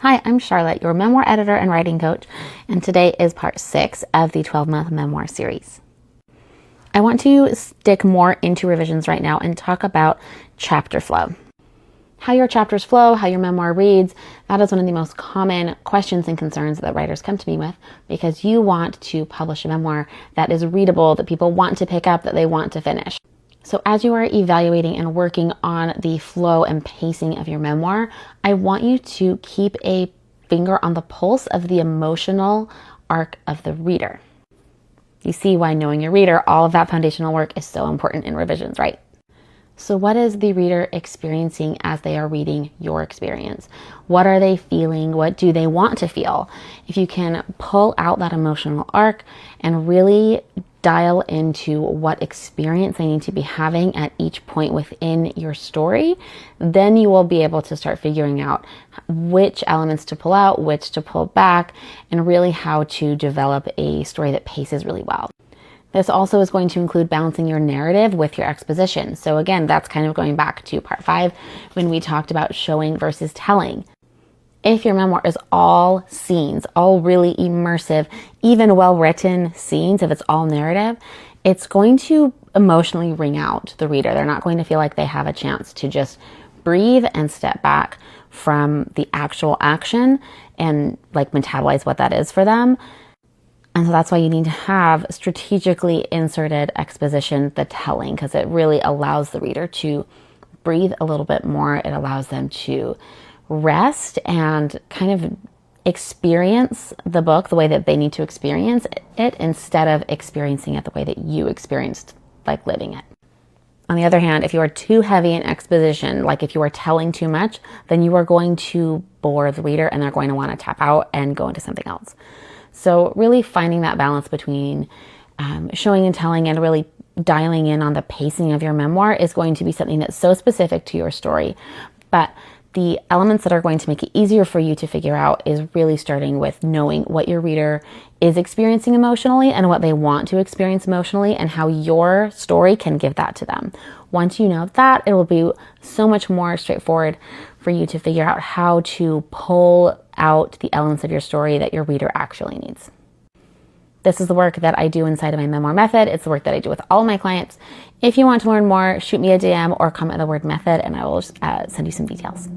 Hi, I'm Charlotte, your memoir editor and writing coach, and today is part 6 of the 12-month memoir series. I want to stick more into revisions right now and talk about chapter flow. How your chapters flow, how your memoir reads, that is one of the most common questions and concerns that writers come to me with, because you want to publish a memoir that is readable, that people want to pick up, that they want to finish. So as you are evaluating and working on the flow and pacing of your memoir, I want you to keep a finger on the pulse of the emotional arc of the reader. You see why knowing your reader, all of that foundational work is so important in revisions, right? So what is the reader experiencing as they are reading your experience? What are they feeling? What do they want to feel? If you can pull out that emotional arc and really dial into what experience they need to be having at each point within your story, then you will be able to start figuring out which elements to pull out, which to pull back, and really how to develop a story that paces really well. This also is going to include balancing your narrative with your exposition. So again, that's kind of going back to part 5 when we talked about showing versus telling. If your memoir is all scenes, all really immersive, even well-written scenes, if it's all narrative, it's going to emotionally wring out the reader. They're not going to feel like they have a chance to just breathe and step back from the actual action and like metabolize what that is for them. And so that's why you need to have strategically inserted exposition, the telling, because it really allows the reader to breathe a little bit more. It allows them to rest and kind of experience the book the way that they need to experience it instead of experiencing it the way that you experienced, like living it. On the other hand, if you are too heavy in exposition, like if you are telling too much, then you are going to bore the reader and they're going to want to tap out and go into something else. So really finding that balance between showing and telling and really dialing in on the pacing of your memoir is going to be something that's so specific to your story. But the elements that are going to make it easier for you to figure out is really starting with knowing what your reader is experiencing emotionally and what they want to experience emotionally and how your story can give that to them. Once you know that, it will be so much more straightforward for you to figure out how to pull out the elements of your story that your reader actually needs. This is the work that I do inside of my memoir method. It's the work that I do with all of my clients. If you want to learn more, shoot me a DM or comment the word method and I will send you some details.